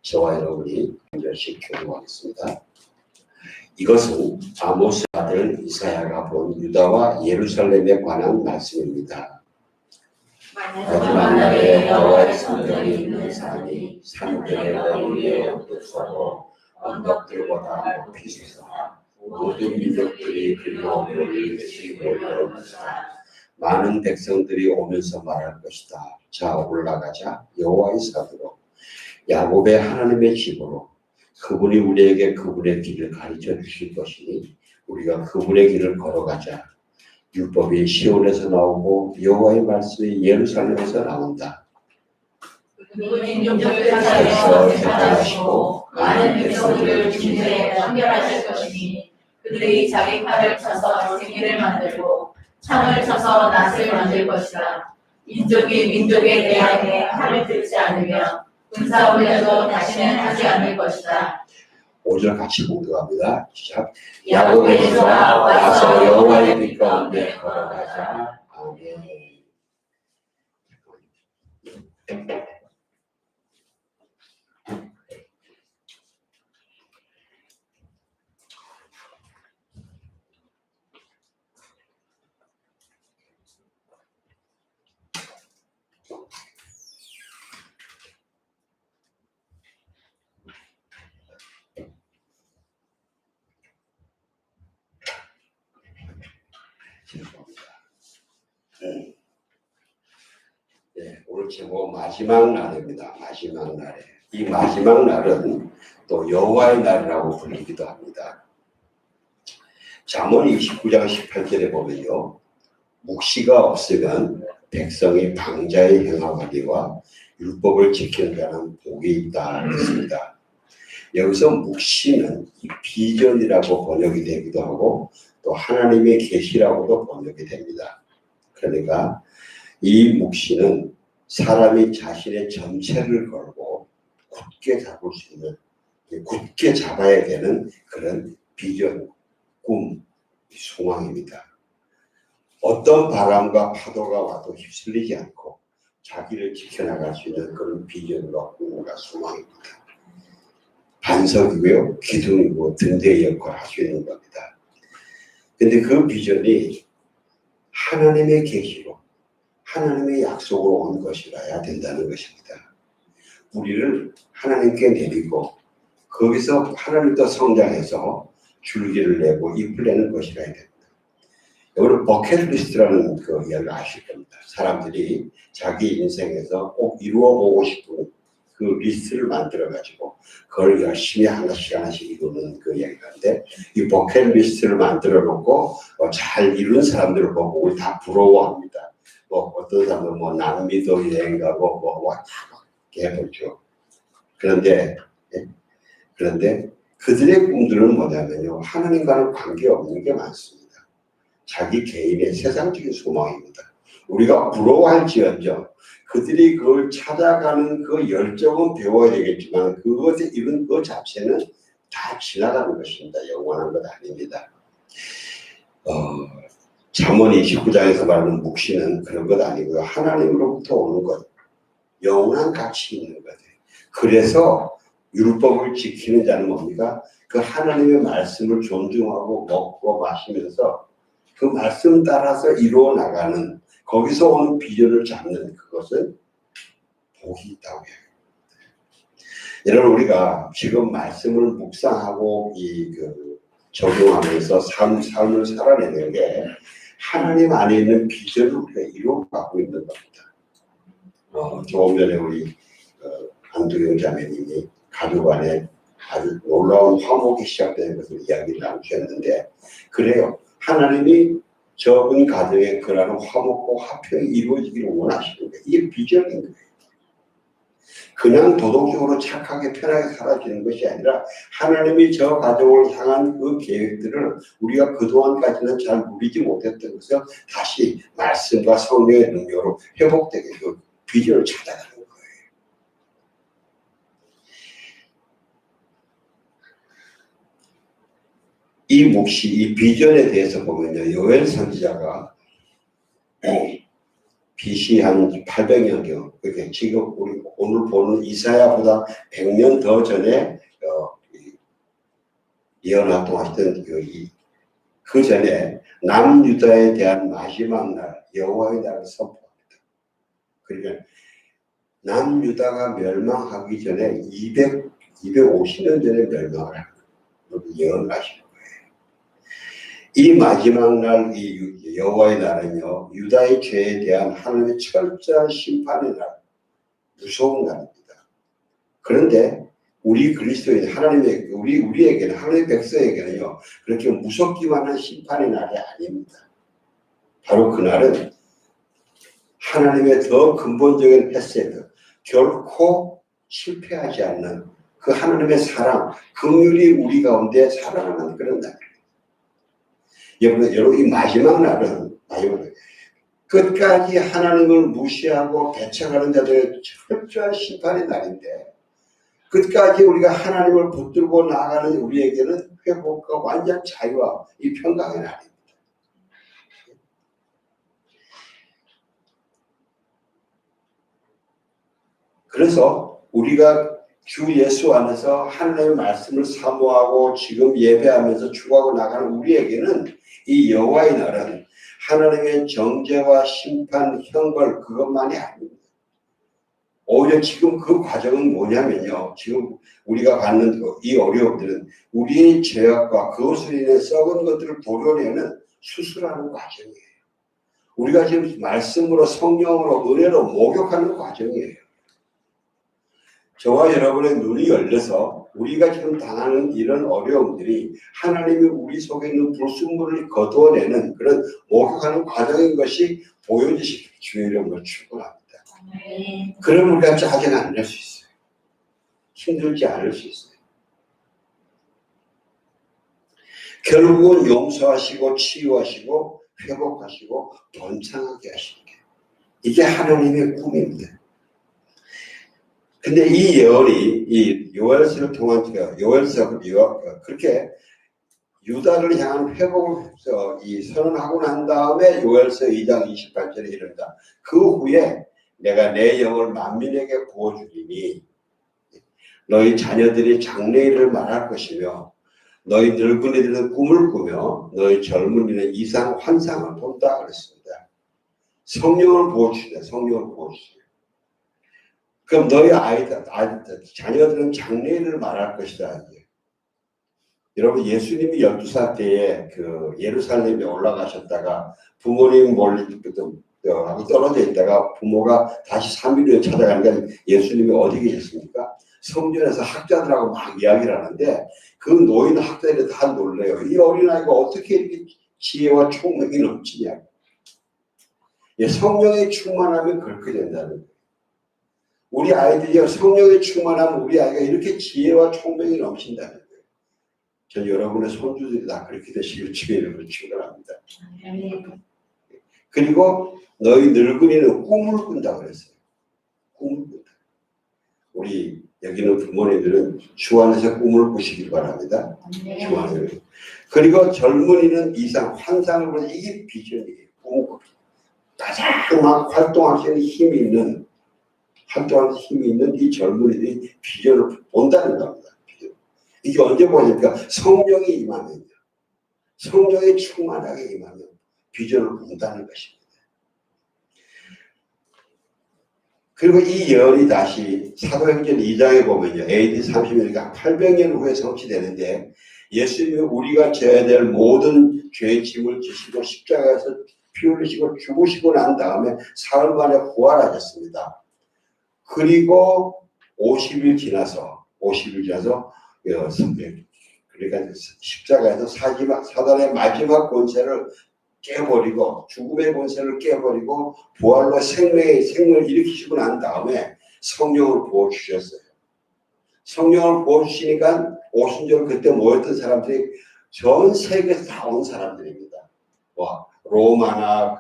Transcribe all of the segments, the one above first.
저와 여러분이 연결식 교도하겠습니다. 이것은 아모스 아들 이사야가 본 유다와 예루살렘에 관한 말씀입니다. 마지막 날에 여호와의 성전이 있는 산이 산들의 머리 위에 솟고 언덕들보다 높이 솟아 모든 민족들이 그리로 몰리듯이 몰려오면서 많은 백성들이 오면서 말할 것이다. 자, 올라가자. 여호와의 사도로 야곱의 하나님의 집으로 그분이 우리에게 그분의 길을 가르쳐 주실 것이니 우리가 그분의 길을 걸어가자. 율법이 시온에서 나오고 여호와의 말씀이 예루살렘에서 나온다. 그분이 민족들에서 재판하시고 많은 백성들을 진대에 판결하실 것이니 그들이 자기 칼을 쳐서 생기를 만들고 창을 쳐서 낫을 만들 것이다. 민족이 민족에 대하여 칼을 들지 않으며 군사훈련도 다시는 하지 않을 것이다. 5절 같이 공독합니다. 시작. 야곱의 조가 와서 여호와의 빛 가운데 걸어가자. 아멘. 네, 오늘 제목 마지막 날입니다. 마지막 날에 이 마지막 날은 또 여호와의 날이라고 불리기도 합니다. 잠언 29장 18절에 보면요, 묵시가 없으면 백성이 방자에 행하거니와 율법을 지키는 자는 복이 있다 했습니다. 여기서 묵시는 비전이라고 번역이 되기도 하고 또 하나님의 계시라고도 번역이 됩니다. 그러니까 이 묵시는 사람이 자신의 전체를 걸고 굳게 잡을 수 있는, 굳게 잡아야 되는 그런 비전, 꿈, 소망입니다. 어떤 바람과 파도가 와도 휩쓸리지 않고 자기를 지켜나갈 수 있는 그런 비전과 꿈과 소망입니다. 반석이고요, 기둥이고 등대의 역할을 할 수 있는 겁니다. 근데 그 비전이 하나님의 계시로 하나님의 약속으로 온 것이라야 된다는 것입니다. 우리를 하나님께 내리고 거기서 하나님도 성장해서 줄기를 내고 잎을 내는 것이라야 됩니다. 여러분 버킷리스트라는 그 이야기를 아실 겁니다. 사람들이 자기 인생에서 꼭 이루어보고 싶은 그 리스트를 만들어가지고 그걸 열심히 하나씩 이루는 그 이야기인데, 이 버킷리스트를 만들어 놓고 잘 이룬 사람들을 보고 우리 다 부러워합니다. 어떤 사람은 남미도 여행 가고 다 해보죠. 그런데 그들의 꿈들은 뭐냐면요, 하나님과는 관계없는 게 많습니다. 자기 개인의 세상적인 소망입니다. 우리가 부러워할지언정 그들이 그걸 찾아가는 그 열정은 배워야 되겠지만 그것에 이룬 그 자체는 다 지나가는 것입니다. 영원한 것 아닙니다. 잠언 29장에서 말하는 묵시는 그런 것 아니고요, 하나님으로부터 오는 것, 영원한 가치 있는 것. 그래서 율법을 지키는 자는 뭡니까? 그 하나님의 말씀을 존중하고 먹고 마시면서 그 말씀 따라서 이루어 나가는, 거기서 오는 비전을 잡는 그것은 복이 있다고 해요. 여러분, 우리가 지금 말씀을 묵상하고 적용하면서 삶을 살아내는 게 하나님 안에 있는 비전을 우리가 이루어가고 있는 겁니다. 조금 전에 우리 안두경 자매님이 가족 안에 아주 놀라운 화목이 시작되는 것을 이야기를 나누셨는데, 그래요. 하나님이 저분 가정에 그러한 화목과 화평이 이루어지기를 원하시는 거예요. 이게 비전인 거예요. 그냥 도덕적으로 착하게 편하게 살아지는 것이 아니라 하나님이 저 가정을 향한 그 계획들을 우리가 그동안까지는 잘 누리지 못했던 것을 다시 말씀과 성령의 능력으로 회복되게 그 비전을 찾아가는 거예요. 이 묵시, 이 비전에 대해서 보면요, 요엘 선지자가 BC 한 800년경, 그게 지금 우리 오늘 보는 이사야보다 100년 더 전에 예언 활동하시던 그 전에 남유다에 대한 마지막 날 여호와의 날을 선포합니다. 그러니까 남유다가 멸망하기 전에 250년 전에 멸망을 예언을 하시는 거예요. 이 마지막 날, 이 여호와의 날은요, 유다의 죄에 대한 하나님의 철저한 심판의 날, 무서운 날입니다. 그런데 우리 그리스도인 우리에게는 하나님의 백성에게는요, 그렇게 무섭기만 한 심판의 날이 아닙니다. 바로 그날은 하나님의 더 근본적인 헤세드, 결코 실패하지 않는 그 하나님의 사랑, 긍휼이 우리 가운데 살아나는 그런 날입니다. 여러분 이 마지막 날은 끝까지 하나님을 무시하고 배척하는 자들의 철저한 심판의 날인데, 끝까지 우리가 하나님을 붙들고 나아가는 우리에게는 회복과 완전 자유와 이 평강의 날입니다. 그래서 우리가 주 예수 안에서 하나님의 말씀을 사모하고 지금 예배하면서 추구하고 나가는 우리에게는 이 여호와의 날은 하나님의 정죄와 심판, 형벌 그것만이 아닙니다. 오히려 지금 그 과정은 뭐냐면요, 지금 우리가 받는 이 어려움들은 우리의 죄악과 그것으로 인해 썩은 것들을 도려내는 수술하는 과정이에요. 우리가 지금 말씀으로 성령으로 은혜로 목욕하는 과정이에요. 저와 여러분의 눈이 열려서 우리가 지금 당하는 이런 어려움들이 하나님이 우리 속에 있는 불순물을 거두어내는 그런 목욕하는 과정인 것이 보여지시길 주의 이름으로 축원합니다. 그럼 우리가 짜증 안 낼 수 있어요. 힘들지 않을 수 있어요. 결국은 용서하시고 치유하시고 회복하시고 번창하게 하시는 게 이게 하나님의 꿈입니다. 근데 이 예언이 이 요엘서를 통한 요엘서 그렇게 유다를 향한 회복을 이 선언하고 난 다음에 요엘서 2장 28절에 이른다. 그 후에 내가 내 영을 만민에게 부어주리니 너희 자녀들이 장래일을 말할 것이며 너희 늙은이들은 꿈을 꾸며 너희 젊은이는 이상 환상을 본다 그랬습니다. 성령을 부어주시다. 성령을 부어주세요. 그럼 너희 자녀들은 장래일을 말할 것이다. 여러분 예수님이 12살 때에 그 예루살렘에 올라가셨다가 부모님 하고 떨어져 있다가 부모가 다시 3일 후에 찾아가니까 예수님이 어디 계셨습니까? 성전에서 학자들하고 막 이야기를 하는데 그 노인 학자들이 다 놀래요. 이 어린아이가 어떻게 이렇게 지혜와 총명이 넘치냐. 성령의 충만하면 그렇게 된다는 거예요. 우리 아이들이 성령의 충만하면 우리 아이가 이렇게 지혜와 총명이 넘친다는 거예요. 전 여러분의 손주들이 다 그렇게 되시길 주의 이름으로 축원합니다. 그리고 너희 늙은이는 꿈을 꾼다 그랬어요. 꿈을 꾼다. 우리 여기는 부모님들은 주 안에서 꿈을 꾸시길 바랍니다. 주 안에서. 그리고 젊은이는 이상 환상을 보는 이게 비전이에요. 꿈을 가장 막 활동할 수 있는 힘이 있는 이 젊은이들이 비전을 본다는 겁니다. 이게 언제 보니까 성령이 임하면요. 성령이 충만하게 임하면 비전을 본다는 것입니다. 그리고 이 예언이 다시 사도행전 2장에 보면요. AD 30년이니까 800년 후에 성취되는데 예수님이 우리가 져야 될 모든 죄의 짐을 지시고 십자가에서 피 흘리시고 죽으시고 난 다음에 사흘 만에 부활하셨습니다. 그리고 50일 지나서 그러니까 십자가에서 사단의 마지막 권세를 깨버리고 죽음의 권세를 깨버리고 부활로 생명을 일으키시고 난 다음에 성령을 부어주셨어요. 성령을 부어주시니까 오순절 그때 모였던 사람들이 전 세계에서 다 온 사람들입니다. 로마나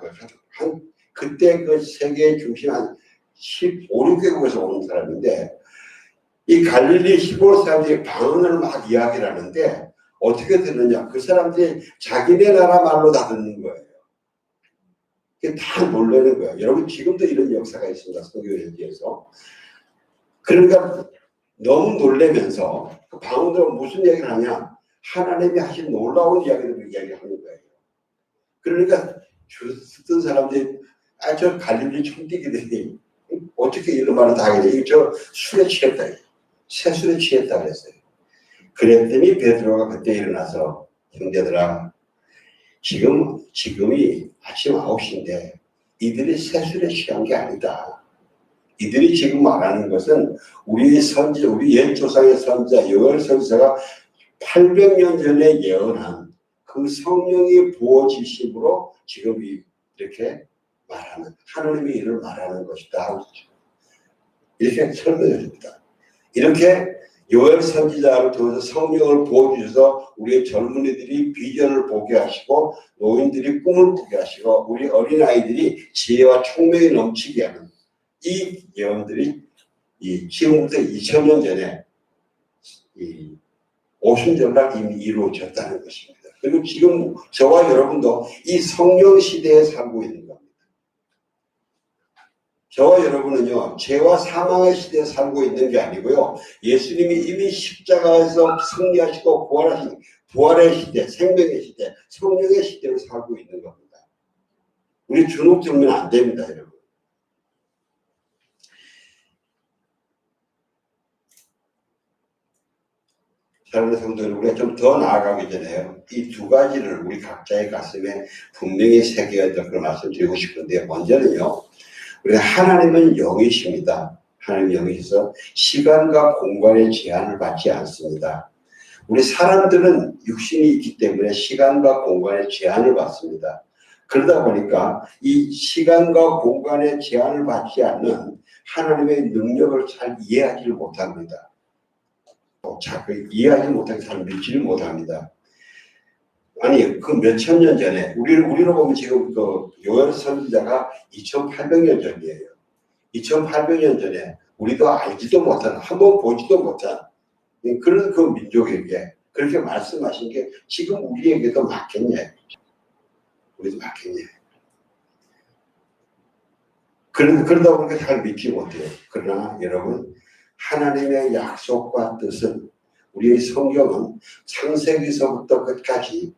그때 그 세계의 중심 한 15개국에서 온 사람인데 이 갈릴리 시골 사람들이 방언을 막 이야기를 하는데 어떻게 듣느냐? 그 사람들이 자기네 나라 말로 다 듣는 거예요. 그게 다 놀라는 거예요. 여러분 지금도 이런 역사가 있습니다. 성경에서. 그러니까 너무 놀라면서 그 바운드가 무슨 얘기를 하냐? 하나님이 하신 놀라운 이야기를 이야기하는 거예요. 그러니까 듣던 사람들이 저 갈릴리 총띠기들이 어떻게 이런 말을 다 하겠냐? 저 술에 취했다. 새술에 취했다 그랬어요. 그랬더니 베드로가 그때 일어나서 형제들아 지금이 아침 9시인데 이들이 새술에 취한 게 아니다. 이들이 지금 말하는 것은 우리 선지, 우리 옛 조상의 선지자 요엘 선지자가 800년 전에 예언한 그 성령이 부어지심으로 지금 이렇게 말하는 하나님이 이를 말하는 것이다. 이렇게 설명해 줍니다. 이렇게 요엘 선지자를 통해서 성령을 부어주셔서 우리의 젊은이들이 비전을 보게 하시고 노인들이 꿈을 꾸게 하시고 우리 어린아이들이 지혜와 총명이 넘치게 하는 이 예언들이 지금부터 2000년 전에 오순절날 이미 이루어졌다는 것입니다. 그리고 지금 저와 여러분도 이 성령 시대에 살고 있는 겁니다. 저와 여러분은요, 죄와 사망의 시대에 살고 있는 게 아니고요, 예수님이 이미 십자가에서 승리하시고 부활하신 부활의 시대, 생명의 시대, 성령의 시대를 살고 있는 겁니다. 우리 주눅 들면 안 됩니다, 여러분. 사랑하는 성도들, 우리가 좀 더 나아가기 전에요, 이 두 가지를 우리 각자의 가슴에 분명히 새겨야 될 걸 말씀드리고 싶은데, 먼저는요, 우리 하나님은 영이십니다. 하나님 영이셔서 시간과 공간의 제한을 받지 않습니다. 우리 사람들은 육신이 있기 때문에 시간과 공간의 제한을 받습니다. 그러다 보니까 이 시간과 공간의 제한을 받지 않는 하나님의 능력을 잘 이해하지 못합니다. 잘 이해하지 못하게 잘 믿지를 못합니다. 아니 그 몇천 년 전에 우리로 보면 지금 그 요엘 선지자가 2800년 전이에요. 2800년 전에 우리도 알지도 못한, 한번 보지도 못한 그런 그 민족에게 그렇게 말씀하신 게 지금 우리에게도 맞겠냐? 우리도 맞겠냐? 그러다 보니까 잘 믿지 못해요. 그러나 여러분, 하나님의 약속과 뜻은, 우리의 성경은 창세기서부터 끝까지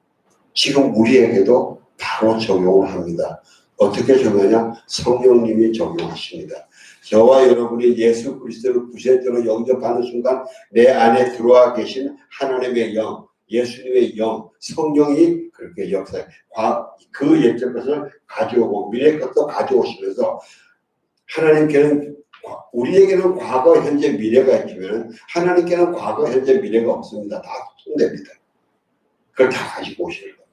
지금 우리에게도 바로 적용을 합니다. 어떻게 적용하냐? 성령님이 적용하십니다. 저와 여러분이 예수 그리스도를 구세주로 영접하는 순간 내 안에 들어와 계신 하나님의 영, 예수님의 영, 성령이 그렇게 역사해. 그 옛적 것을 가져오고 미래 것도 가져오시면서 하나님께는, 우리에게는 과거, 현재, 미래가 있지만 하나님께는 과거, 현재, 미래가 없습니다. 다 통됩니다. 그걸 다 가지고 오시는 겁니다.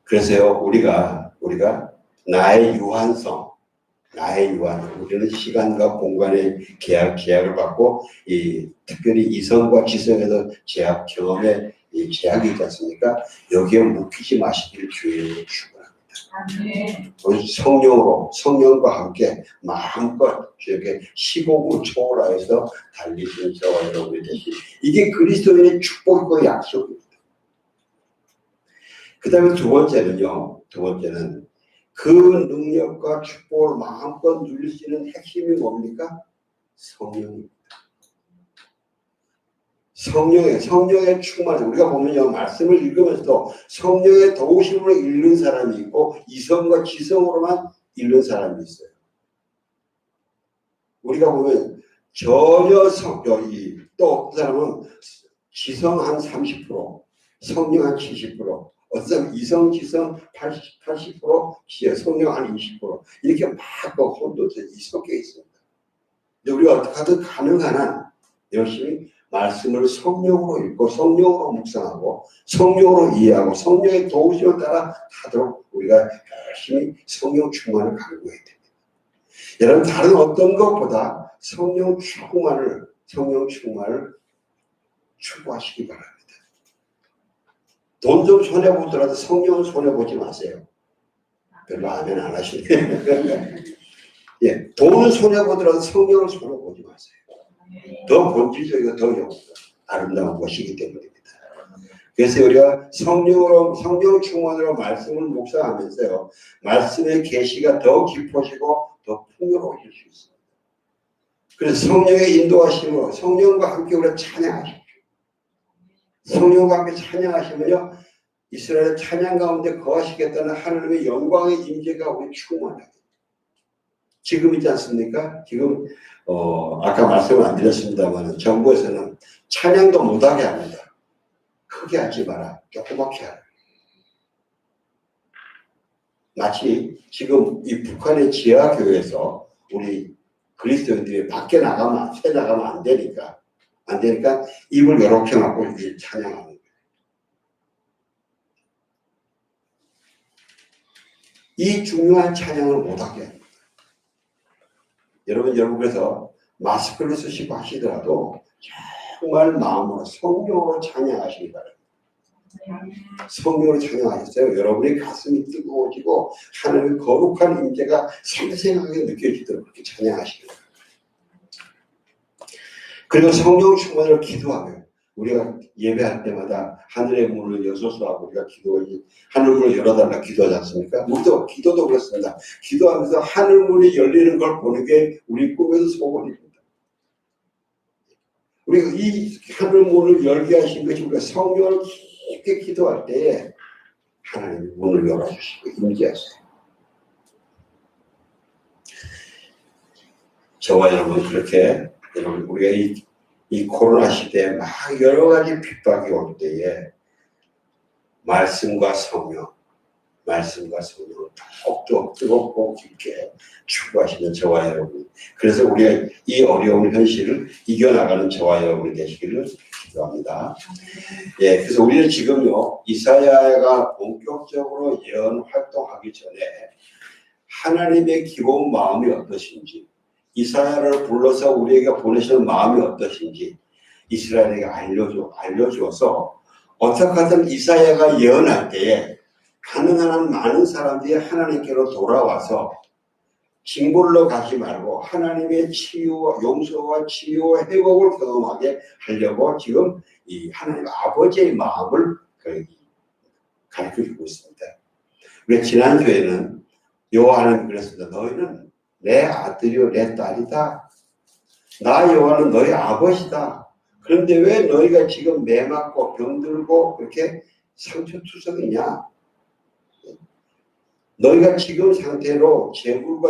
그래서요, 우리가 나의 유한성, 우리는 시간과 공간의 제약을 받고, 특별히 이성과 지성에서 경험의 제약이 있지 않습니까? 여기에 묶이지 마시길 주의를 축원합니다. 성령과 함께 마음껏 이렇게 15분 초월하여서 달리신 저와 여러분이 되시. 이게 그리스도인의 축복이고 약속입니다. 그 다음에 두 번째는 그 능력과 축복을 마음껏 누릴 수 있는 핵심이 뭡니까? 성령입니다. 성령의 충만. 우리가 보면요, 말씀을 읽으면서도 성령의 도우심으로 읽는 사람이 있고 이성과 지성으로만 읽는 사람이 있어요. 우리가 보면 전혀 또 어떤 사람은 지성 한 30%, 성령 한 70%, 어떤 사람은 이성, 지성 80%, 성령 한 20% 이렇게 막 혼돈돼서 섞여 있습니다. 근데 우리가 어떻게 하든 가능한 한 열심히 말씀을 성령으로 읽고 성령으로 묵상하고 성령으로 이해하고 성령의 도우심을 따라 하도록 우리가 열심히 성령 충만을 강구해야 됩니다. 여러분, 다른 어떤 것보다 성령 충만을 추구하시기 바랍니다. 돈 좀 손해보더라도 성령은 손해보지 마세요. 별로 아멘 안 하시네. 예, 돈은 손해보더라도 성령을 손해보지 마세요. 더 본질적이고 더 아름다운 것이기 때문입니다. 그래서 우리가 성령 충만으로 말씀을 묵상하면서요, 말씀의 계시가 더 깊어지고 더 풍요로워질 수 있습니다. 그래서 성령의 인도하심으로 성령과 함께 우리가 찬양하십시오. 성령과 함께 찬양하시면요, 이스라엘의 찬양 가운데 거하시겠다는 하나님의 영광의 임재가 우리 충만하게. 지금 있지 않습니까? 지금 아까 말씀을 안 드렸습니다만 정부에서는 찬양도 못하게 합니다. 크게 하지 마라. 조그맣게 하라. 마치 지금 이 북한의 지하교회에서 우리 그리스도인들이 밖에 나가면 안 되니까 입을 이렇게 막고 이렇게 찬양하는 거예요. 이 중요한 찬양을 못하게 합니다. 여러분 그래서 마스크를 쓰시고 하시더라도 정말 마음으로 성령으로 찬양하시기 바랍니다. 성령으로 찬양하셨어요. 여러분의 가슴이 뜨거워지고 하나님의 거룩한 임재가 생생하게 느껴지도록 그렇게 찬양하시기 바랍니다. 그리고 성령 충만으로 기도하며 우리가 예배할 때마다 하늘의 문을 여소서하고 우리가 기도하지, 하늘 문을 열어달라 기도하지 않습니까? 우리도 기도도 그렇습니다. 기도하면서 하늘 문이 열리는 걸 보는 게 우리 꿈에서 소원입니다. 우리가 이 하늘 문을 열게 하신 것이 우리가 성령을 깊게 기도할 때에 하나님의 문을 열어주시고 임재하세요. 저와 여러분 그렇게 여러분 우리가 이 코로나 시대에 막 여러 가지 핍박이 올 때에 말씀과 성령을 더욱더 뜨겁고 깊게 추구하시는 저와 여러분, 그래서 우리가 이 어려운 현실을 이겨나가는 저와 여러분이 되시기를 기도합니다. 예, 그래서 우리는 지금요 이사야가 본격적으로 예언 활동하기 전에 하나님의 기본 마음이 어떠신지, 이사야를 불러서 우리에게 보내시는 마음이 어떠신지 이스라엘에게 알려주어서 어떻게 하든 이사야가 예언할 때에 가능한 한 많은 사람들이 하나님께로 돌아와서 징벌로 가지 말고 하나님의 치유와 용서와 치유와 회복을 경험하게 하려고 지금 이 하나님 아버지의 마음을 가르쳐주고 있습니다. 우리 지난주에는 여호와 하나님 그랬습니다. 너희는 내 아들이요 내 딸이다. 나 여호와는 너희 아버지다. 그런데 왜 너희가 지금 매 맞고 병들고 그렇게 상처투성이냐? 너희가 지금 상태로 재물을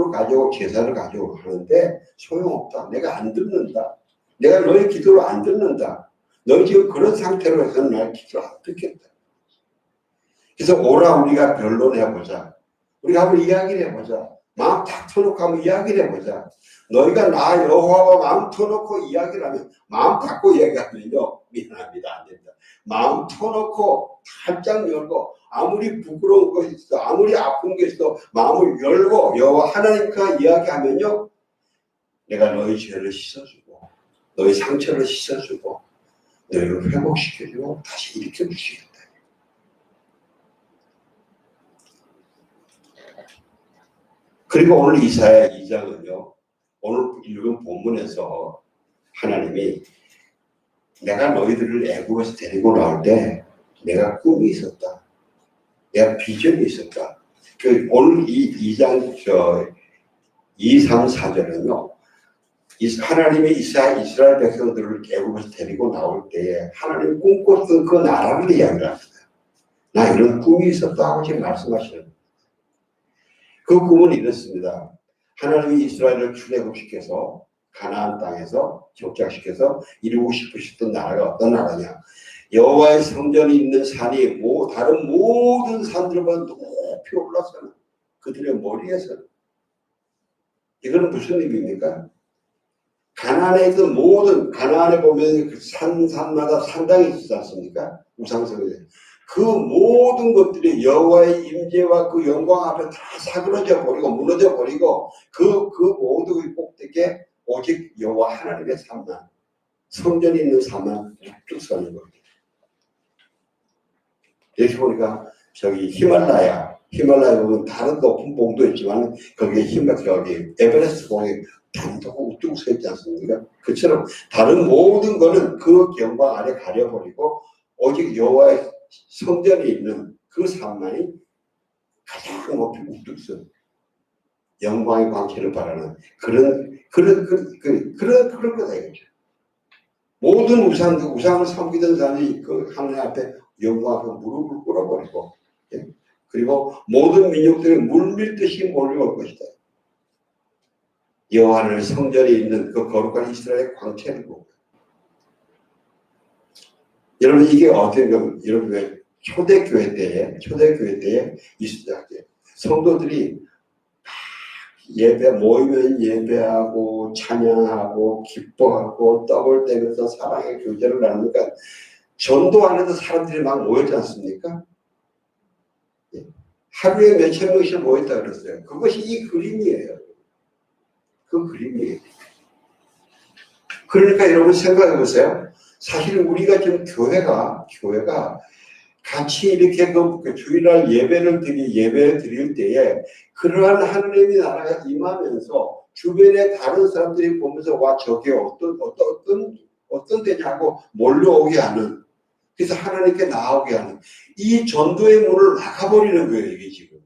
가지고 제사를 가지고 하는데 소용없다. 내가 안 듣는다. 내가 너희 기도를 안 듣는다. 너희 지금 그런 상태로 해서는 날 기도를 안 듣겠다. 그래서 오라 우리가 변론해보자. 우리가 한번 이야기를 해보자. 마음 탁 터놓고 한번 이야기를 해보자. 너희가 나 여호와와 마음 터놓고 이야기를 하면, 마음 닫고 이야기하면요 미안합니다, 안 됩니다. 마음 터놓고 살짝 열고 아무리 부끄러운 것이 있어, 아무리 아픈 게 있어, 마음을 열고 여호와 하나님과 이야기하면요 내가 너희 죄를 씻어주고 너희 상처를 씻어주고 너희를 회복시켜주고 다시 일으켜주시겠다. 그리고 오늘 이사야 2장은요 오늘 읽은 본문에서 하나님이 내가 너희들을 애굽에서 데리고 나올 때 내가 꿈이 있었다. 내가 비전이 있었다. 오늘 이 2장 2, 3, 4절은요 하나님이 이스라엘 백성들을 애굽에서 데리고 나올 때에 하나님이 꿈꿨던 그 나라를 이야기합니다. 나 이런 꿈이 있었다 하고 지금 말씀하시는 거예요. 그 꿈은 이렇습니다. 하나님이 이스라엘을 출애굽시켜서 가나안 땅에서 적장시켜서 이루고 싶으셨던 나라가 어떤 나라냐? 여호와의 성전이 있는 산이 다른 모든 산들보다 높이 올라서는 그들의 머리에서는, 이거는 무슨 의미입니까? 가나안에 있던 모든, 가나안에 보면 그 산마다 산당이 있지 않습니까? 우상성에. 그 모든 것들이 여호와의 임재와 그 영광 앞에 다 사그러져 버리고 무너져 버리고 그 모든 꼭대기에 오직 여호와 하나님의 산만, 성전이 있는 산만 쭉 서는 겁니다. 이렇게 보니까 저기 히말라야 보면 다른 높은 봉도 있지만 거기에 에베레스트 봉이 단독 우뚝 서 있지 않습니까? 그처럼 다른 모든 거는 그 경광 아래 가려버리고 오직 여호와의 성전에 있는 그 삶만이 가장 높이 우뚝선 영광의 광채를 바라는 그런 거다 이거죠. 모든 우상을 섬기던 사람이 그 하나님 앞에 영광 앞에 무릎을 꿇어버리고, 예? 그리고 모든 민족들이 물밀듯이 몰려올 것이다. 여호와의 성전에 있는 그 거룩한 이스라엘의 광채를 보고. 여러분 이게 어떤 여러분 초대교회 때에 있었죠. 성도들이 모이면 예배하고 찬양하고 기뻐하고 떡을 떼면서 사랑의 교제를 나누니까 전도 안에도 사람들이 막 모였지 않습니까? 하루에 몇천 명씩 모였다 그랬어요. 그것이 이 그림이에요. 그 그림이에요. 그러니까 여러분 생각해 보세요. 사실 우리가 지금 교회가 같이 이렇게 그 주일날 예배를 드릴 때에 그러한 하나님의 나라가 임하면서 주변에 다른 사람들이 보면서 와 저게 어떤 데냐고 몰려오게 하는, 그래서 하나님께 나오게 하는 이 전도의 문을 막아버리는 거예요. 이게 지금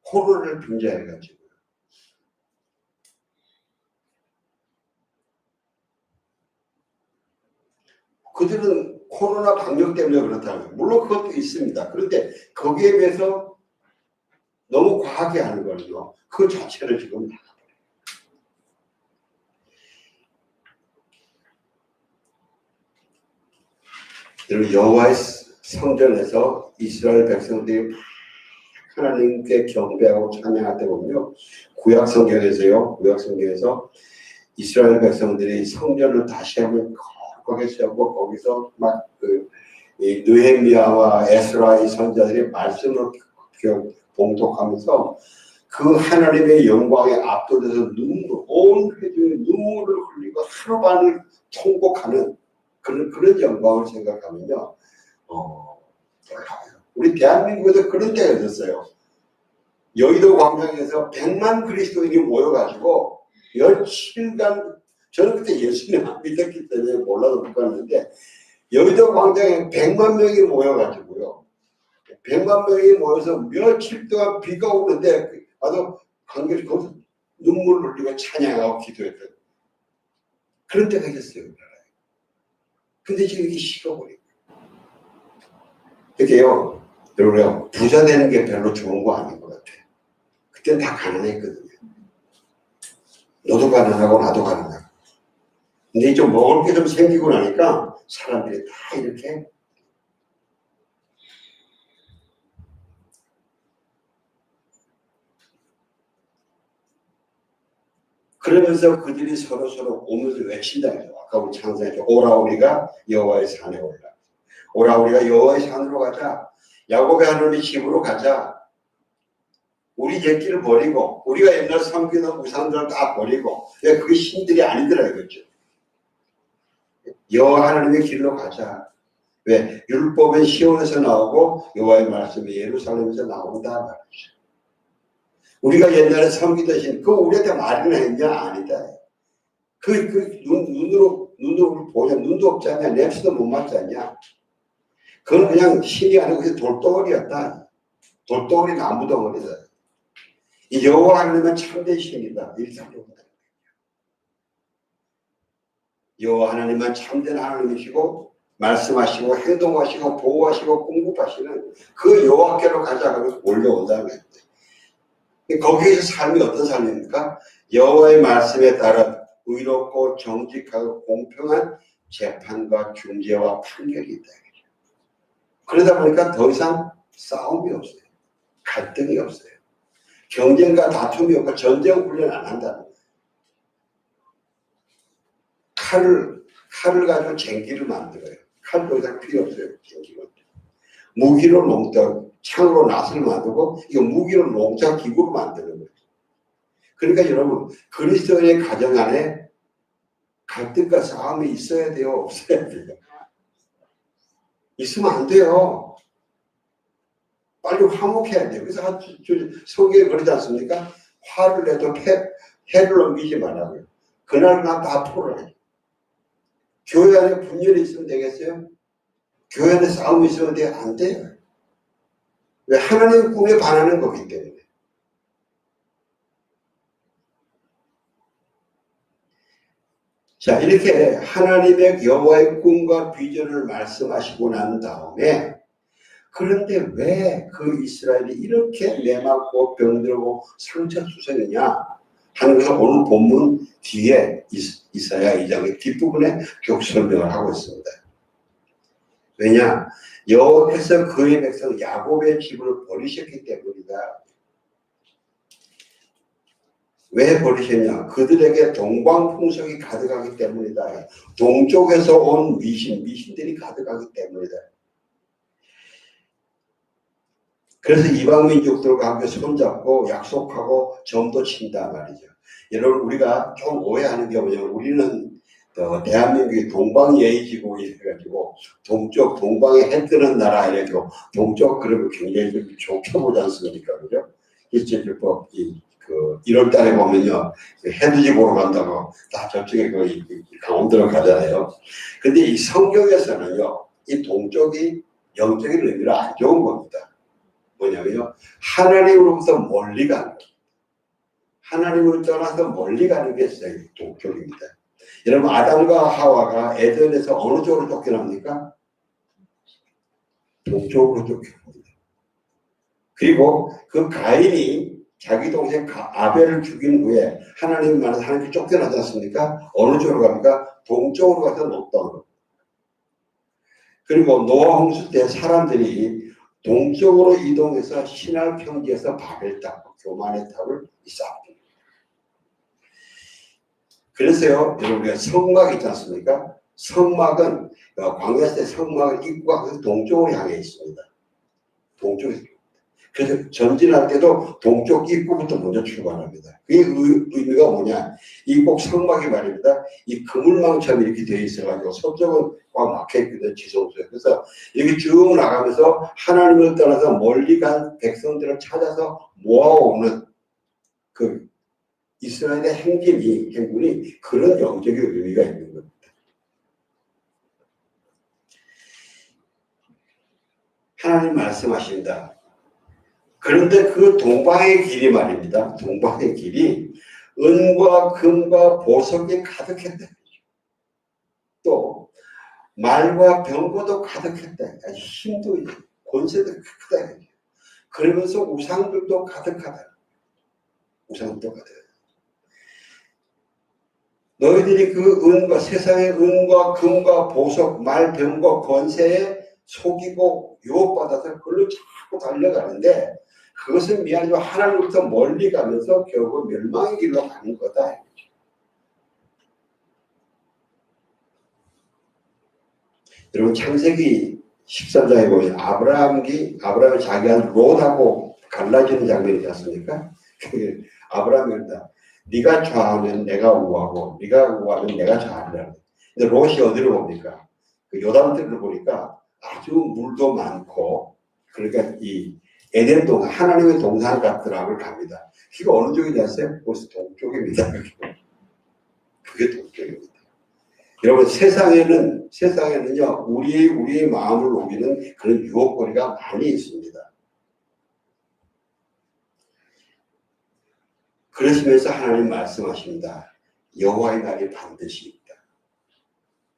코로나를 빙자해가지고. 그들은 코로나 방역 때문에 그렇다는 거예요. 물론 그것도 있습니다. 그런데 거기에 비해서 너무 과하게 하는 거는요. 그 자체를 지금 여러분 여호와의 성전에서 이스라엘 백성들이 하나님께 경배하고 찬양할 때 보면요. 구약 성경에서 이스라엘 백성들이 성전을 다시 한번 거기에 세우고 거기서 막 느헤미야와 에스라의 선자들이 말씀을 봉독하면서 그 하나님의 영광에 압도돼서 온 회중이 눈물을 흘리고 하루 반을 통곡하는 그런 영광을 생각하면요. 우리 대한민국에도 그런 때가 있었어요. 여의도 광장에서 100만 그리스도인이 모여가지고 며칠간, 저는 그때 예수님 안 믿었기 때문에 몰라도 못 갔는데 여의도 광장에 100만 명이 모여가지고요. 100만 명이 모여서 며칠 동안 비가 오는데 아주 관계를 거기서 눈물을 흘리고 찬양하고 기도했던 그런 때가 있었어요. 근데 지금 이게 식어버리고. 이렇게요, 여러분, 부자 되는 게 별로 좋은 거 아닌 것 같아요. 그때는 다 가난했거든요. 너도 가난하고 나도 가난하고. 근데 좀 먹을 게 좀 생기고 나니까 사람들이 다 이렇게 그러면서 그들이 서로 오면서 외친다. 아까 우리 창세했죠. 오라 우리가 여호와의 산에 올라. 오라 우리가 여호와의 산으로 가자. 야곱의 하나님의 집으로 가자. 우리 옛길을 버리고 우리가 옛날 섬기는 우상들을 다 버리고 그게 신들이 아니더라 이거죠. 여호와 하나님의 길로 가자. 왜? 율법은 시온에서 나오고 여호와의 말씀이 예루살렘에서 나온다 말이죠. 우리가 옛날에 섬기던 신, 그거 우리한테 말이나 했냐? 아니다. 눈으로 보냐? 눈도 없지 않냐? 냄새도 못 맡지 않냐? 그건 그냥 신이 아니고 그냥 돌덩어리였다. 돌덩어리 나무덩어리다. 이 여호와 하나님은 참된 신이다. 일상적으로. 여호와 하나님은 참된 하나님이시고 말씀하시고 행동하시고 보호하시고 공급하시는 그 여호와께로 가자 하면서 몰려온다는 거예요. 거기에서 삶이 어떤 삶입니까? 여호와의 말씀에 따라 의롭고 정직하고 공평한 재판과 중재와 판결이 있다. 그러다 보니까 더 이상 싸움이 없어요. 갈등이 없어요. 경쟁과 다툼이 없고 전쟁 훈련 안 한다는 거예요. 칼을 가지고 쟁기를 만들어요. 칼 더 이상 필요 없어요. 쟁기가. 무기로 농사, 창으로 낫을 만들고 이거 무기로 농사 기구로 만드는 거예요. 그러니까 여러분 그리스도의 가정 안에 갈등과 싸움이 있어야 돼요? 없어야 돼요? 있으면 안 돼요. 빨리 화목해야 돼요. 그래서 성경에 그러지 않습니까? 화를 내도 해를 넘기지 말라고요. 그날은 다 풀어요. 교회 안에 분열이 있으면 되겠어요? 교회 안에 싸움이 있으면 안 돼요. 왜? 하나님의 꿈에 반하는 거기 때문에. 자, 이렇게 하나님의 여호와의 꿈과 비전을 말씀하시고 난 다음에, 그런데 왜 그 이스라엘이 이렇게 매맞고 병들고 상처투성이냐 하는 것을 오늘 본문 뒤에 이사야 2장의 뒷부분에 쭉 설명을 하고 있습니다. 왜냐? 여호와께서 그의 백성 야곱의 집을 버리셨기 때문이다. 왜 버리셨냐? 그들에게 동방풍속이 가득하기 때문이다. 동쪽에서 온 미신들이 가득하기 때문이다. 그래서 이방민족들과 함께 손잡고 약속하고 점도 친다 말이죠. 여러분, 우리가 좀 오해하는 게 뭐냐면, 우리는 대한민국이 동방예의지고 이래가지고 동방에 해 뜨는 나라 이래가지고 동쪽 그러면 굉장히 좀 좋게 보지 않습니까? 그죠? 일제율법 1월 달에 보면요, 해돋이 보러 간다고 다 저쪽에 강원도로 가잖아요. 근데 이 성경에서는요, 이 동쪽이 영적인 의미로 안 좋은 겁니다. 뭐냐면요, 하나님으로부터 멀리 가는 거예요. 하나님을 떠나서 멀리 가는 게 동쪽입니다. 여러분, 아담과 하와가 에덴에서 어느 쪽으로 쫓겨납니까? 동쪽으로 쫓겨납니다. 그리고 그 가인이 자기 동생 아벨을 죽인 후에 하나님 만나서 하나님께 쫓겨나지 않습니까? 어느 쪽으로 갑니까? 동쪽으로 가서 롯 땅으로. 그리고 노아 홍수 때 사람들이 동쪽으로 이동해서 신할 평지에서 바벨 탑, 교만의 탑을 쌓습니다. 그래서요, 여러분, 우리가 성막 있지 않습니까? 성막은, 광야 때 성막은 입구가 동쪽으로 향해 있습니다. 동쪽에서. 그래서 전진할 때도 동쪽 입구부터 먼저 출발합니다. 그게 의미가 뭐냐? 이 꼭 성막이 말입니다. 이 그물망처럼 이렇게 되어 있어가지고 서쪽은 꽉 막혀있거든요, 지성소에. 그래서 이렇게 쭉 나가면서 하나님을 떠나서 멀리 간 백성들을 찾아서 모아오는 그 이스라엘의 행군이 그런 영적인 의미가 있는 겁니다. 하나님 말씀하신다. 그런데 그 동방의 길이 말입니다. 동방의 길이 은과 금과 보석이 가득했다. 또 말과 병거도 가득했다. 힘도 권세도 크다. 그러면서 우상들도 가득하다. 우상도 가득하다. 너희들이 그 은과 세상의 은과 금과 보석, 말, 병거, 권세에 속이고 유혹받아서 그걸로 자꾸 달려가는데, 그것은 미안하지만 하나님부터 멀리 가면서 결국 멸망의 길로 가는 거다. 여러분, 창세기 13장에 보면 아브라함이 자기 아들 롯하고 갈라지는 장면이 있지 않습니까? 아브라함이 그랬다. 네가 좌하면 내가 우하고 네가 우하면 내가 좌하리라. 근데 롯이 어디를 봅니까? 그 요단들을 보니까 아주 물도 많고, 그러니까 이 에덴 동산, 하나님의 동산 같더라고 갑니다. 그게 어느 쪽이 됐어요? 그것이 동쪽입니다. 그게 동쪽입니다. 여러분, 세상에는요, 우리의 마음을 녹이는 그런 유혹거리가 많이 있습니다. 그러시면서 하나님 말씀하십니다. 여호와의 날이 반드시 있다.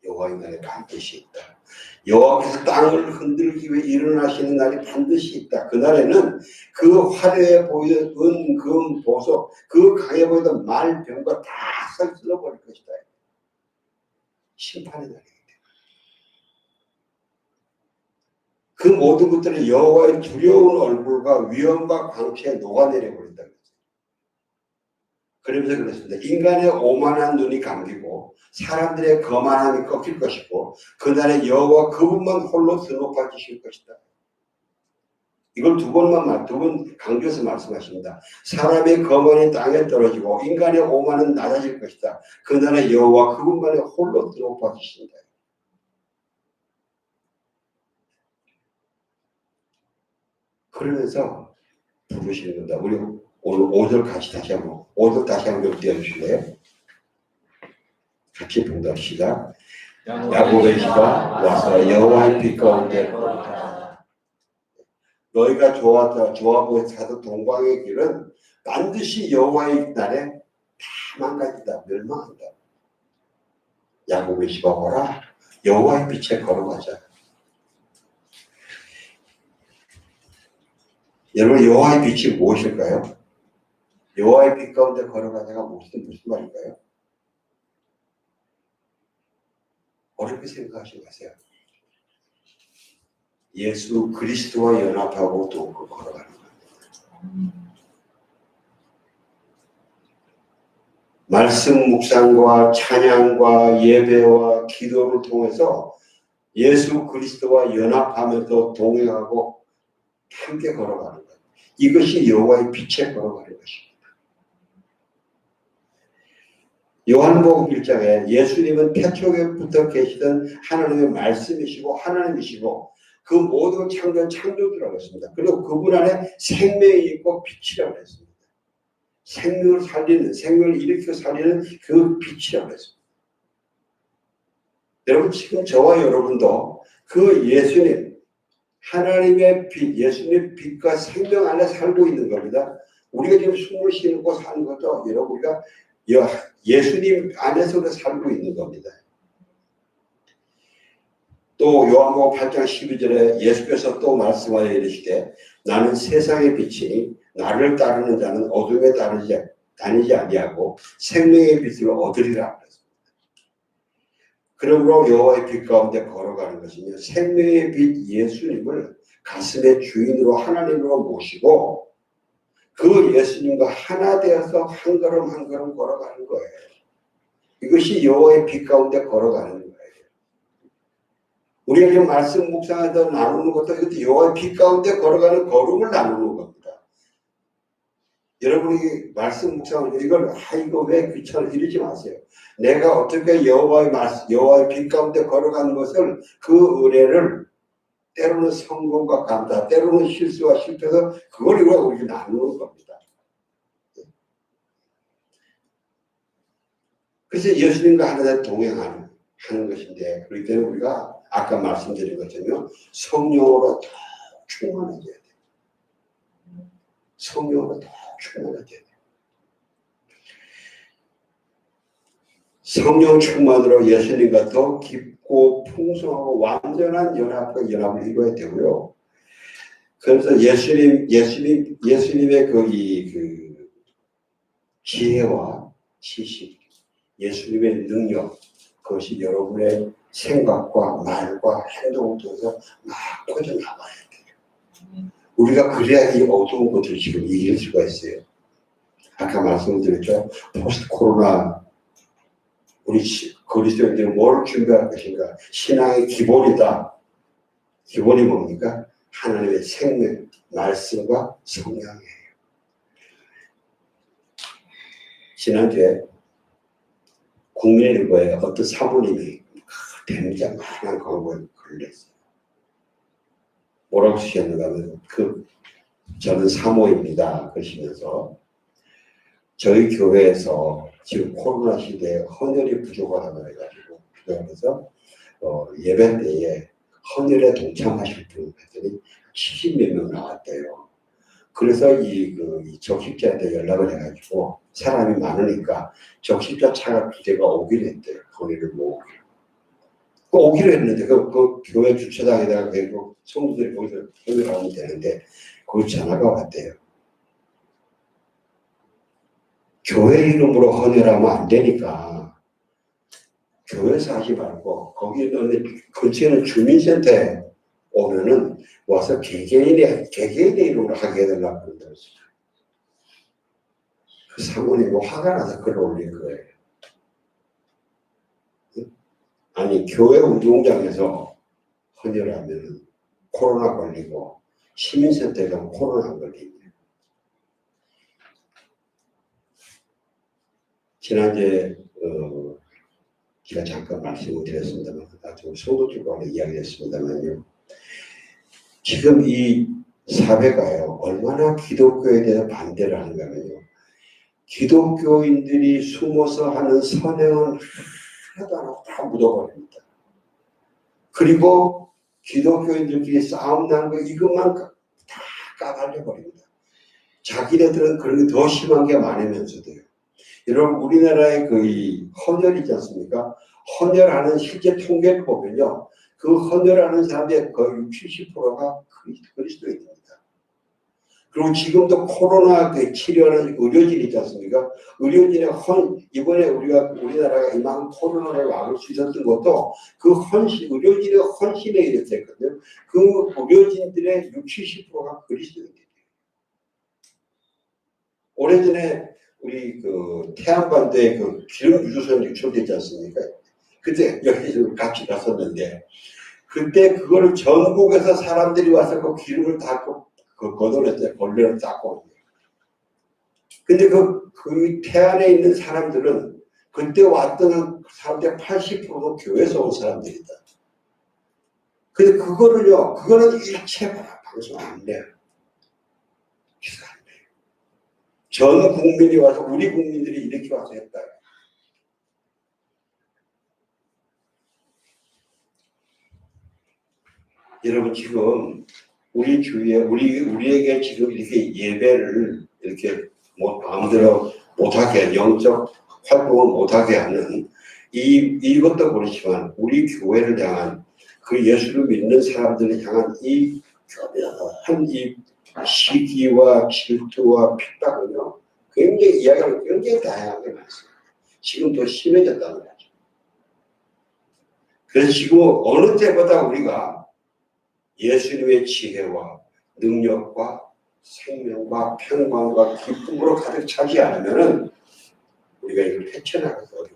여호와의 날이 반드시 있다. 여호와께서 땅을 흔들기 위해 일어나시는 날이 반드시 있다. 그날에는 그 화려해 보이던 은, 금, 보석, 그 강해 보이던 말, 병과 다 쓸어버릴 것이다. 심판의 날이기 때문에. 그 모든 것들은 여호와의 두려운 얼굴과 위엄과 광채에 녹아내려 버린다. 그러면서 그랬습니다. 인간의 오만한 눈이 감기고 사람들의 거만함이 꺾일 것이고 그날에 여호와 그분만 홀로 드높아지실 것이다. 이걸 두 번 강조해서 말씀하십니다. 사람의 거만이 땅에 떨어지고 인간의 오만은 낮아질 것이다. 그날에 여호와 그분만이 홀로 드높아지신다. 그러면서 부르시는 겁니다. 우리 오늘 5절 다시 한번 띄워주실래요? 같이 봉답시다. 야곱의 집아 와서 여호와의 빛 가운데 거하라. 너희가 좋아하고 가던 동방의 길은 반드시 여호와의 날에 다 망가진다, 멸망한다. 야곱의 집아 오라, 여호와의 빛에 걸어가자. 여러분, 여호와의 빛이 무엇일까요? 여호와의 빛 가운데 걸어가자가 무슨 말일까요? 어렵게 생각하지 마세요. 예수 그리스도와 연합하고 또 걸어가는 겁니다. 말씀 묵상과 찬양과 예배와 기도를 통해서 예수 그리스도와 연합하면서 동행하고 함께 걸어가는 거예요. 이것이 여호와의 빛에 걸어가는 것입니다. 요한복음 1장에 예수님은 태초에부터 계시던 하나님의 말씀이시고 하나님이시고 그 모든 창조는 창조주라고 했습니다. 그리고 그분 안에 생명이 있고 빛이라고 했습니다. 생명을 살리는, 생명을 일으켜 살리는 그 빛이라고 했습니다. 여러분, 지금 저와 여러분도 그 예수님, 하나님의 빛, 예수님의 빛과 생명 안에 살고 있는 겁니다. 우리가 지금 숨을 쉬고 사는 것도 여러분, 우리가 예수님 안에서 살고 있는 겁니다. 또 요한복음 8장 12절에 예수께서 또 말씀하여 이르시되 나는 세상의 빛이니 나를 따르는 자는 어둠에 다니지 아니하고 생명의 빛을 얻으리라 그랬습니다. 그러므로 여호와의 빛 가운데 걸어가는 것이며 생명의 빛 예수님을 가슴의 주인으로 하나님으로 모시고 그 예수님과 하나 되어서 한 걸음 한 걸음 걸어가는 거예요. 이것이 여호와의 빛 가운데 걸어가는 거예요. 우리가 지금 말씀 묵상에서 나누는 것도 이것도 여호와의 빛 가운데 걸어가는 걸음을 나누는 겁니다. 여러분이 말씀 묵상을 이걸 이거 왜 귀찮아 이러지 마세요. 내가 어떻게 여호와의 빛 가운데 걸어가는 것을 그 은혜를 때로는 성공과 감사, 때로는 실수와 실패해서 그걸 우리가 나누는 겁니다. 그래서 예수님과 하나님 동행하는 것인데 그렇기 때문에 우리가 아까 말씀드린 것처럼 성령으로 더 충만해져야 돼요. 성령으로 더 충만해져야 돼요. 성령 충만으로 예수님과 더 깊고 풍성하고 완전한 연합을 이루어야 되고요. 그래서 예수님의 그 지혜와 지식, 예수님의 능력, 그것이 여러분의 생각과 말과 행동을 통해서 막 퍼져나가야 돼요. 우리가 그래야 이 어두운 것들을 지금 이길 수가 있어요. 아까 말씀드렸죠. 포스트 코로나 우리 그리스도인들은 뭘 준비할 것인가? 신앙의 기본이다. 기본이 뭡니까? 하나님의 생명, 말씀과 성령이에요. 지난주에 국민일보에 어떤 사모님이 굉장한 광고에 걸렸어요. 뭐라고 쓰셨는가 하면 저는 사모입니다. 그러시면서 저희 교회에서 지금 코로나 시대에 헌혈이 부족하다고 해가지고 그래서 예배 때에 헌혈에 동참하실 분 했더니 70몇 명 나왔대요. 그래서 이 적십자한테 연락을 해가지고 사람이 많으니까 적십자 차가 2대가 오기로 했대요. 헌혈을 모으기로. 오기로 했는데 그 교회 주차장에다가 계속 성도들이 거기서 헌혈하면 되는데 그 전화가 왔대요. 교회 이름으로 헌혈하면 안 되니까 교회에서 하지 말고 거기 있는 근처에는 주민센터에 오면은 와서 개개인의 이름으로 하게 해달라고 그런다고 했어요. 그 사모님이 화가 나서 글을 올린 거예요. 아니 교회 운동장에서 헌혈하면 코로나 걸리고 시민센터에 가면 코로나 안 걸리냐. 지난주에 제가 잠깐 말씀을 드렸습니다만 나중에 성도들과 이야기했습니다만요. 지금 이 사회가요 얼마나 기독교에 대해서 반대를 하는가 하면요. 기독교인들이 숨어서 하는 선행은 하나도 안 하고 다 묻어버립니다. 그리고 기독교인들끼리 싸움 나는 거 이것만 다 까발려 버립니다. 자기네들은 그런 게 더 심한 게 많으면서도요. 여러분 우리나라의 그 이 헌혈이지 않습니까? 헌혈하는 실제 통계를 보면요. 그 헌혈하는 사람의 거의 60~70%가 그리스도인입니다. 그리고 지금도 코로나 그 치료하는 의료진 있지 않습니까? 의료진의 이번에 우리나라가 이만큼 코로나를 막을 수 있었던 것도 그 의료진의 헌신에 의해서였거든요. 그 의료진들의 60~70%가 그리스도인들이에요. 오래전에 우리 그 태안반도에 그 기름 유조선 유출됐지 않습니까? 그때 여기 좀 같이 갔었는데 그때 그거를 전국에서 사람들이 와서 그 기름을 닦고 그 걷어냈어요. 걸레를 닦고. 근데 그 태안에 있는 사람들은 그때 왔던 사람들 80%도 교회에서 온 사람들이다. 근데 그거는 일체 방송 안 돼요. 기사 안 돼요. 전 국민이 와서 우리 국민들이 이렇게 와서 했다. 여러분 지금 우리 주위에 우리에게 지금 이렇게 예배를 이렇게 마음대로 못하게 영적 활동을 못하게 하는 이것도 그렇지만 우리 교회를 향한 그 예수를 믿는 사람들을 향한 이 교묘한 이 시기와 질투와 핍박은요 이야기가 굉장히 다양하게 많습니다. 지금 더 심해졌다는 거죠. 그래서 지금 어느 때보다 우리가 예수님의 지혜와 능력과 생명과 평강과 기쁨으로 가득 차지 않으면은 우리가 이걸 헤쳐나가기 어려워요.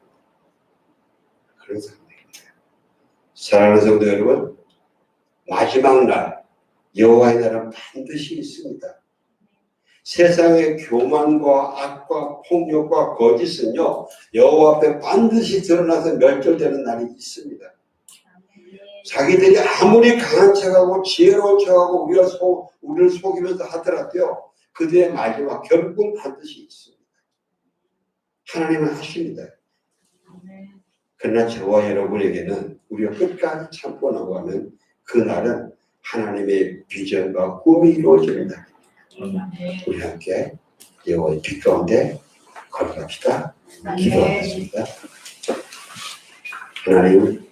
그런 상황입니다. 사랑하는 성도 여러분, 마지막 날 여호와의 날은 반드시 있습니다. 세상의 교만과 악과 폭력과 거짓은요 여호와 앞에 반드시 드러나서 멸절되는 날이 있습니다. 자기들이 아무리 강한 척하고 지혜로운 척하고 우리를 속이면서 하더라도요 그들의 마지막 결국은 반드시 있습니다. 하나님은 하십니다. 그러나 저와 여러분에게는 우리가 끝까지 참고 나가면 그날은 하나님의 비전과 꿈이 이루어지는 날입니다. 우리 함께 여호와의 빛 가운데 걸어갑시다. 기도하겠습니다. 하나님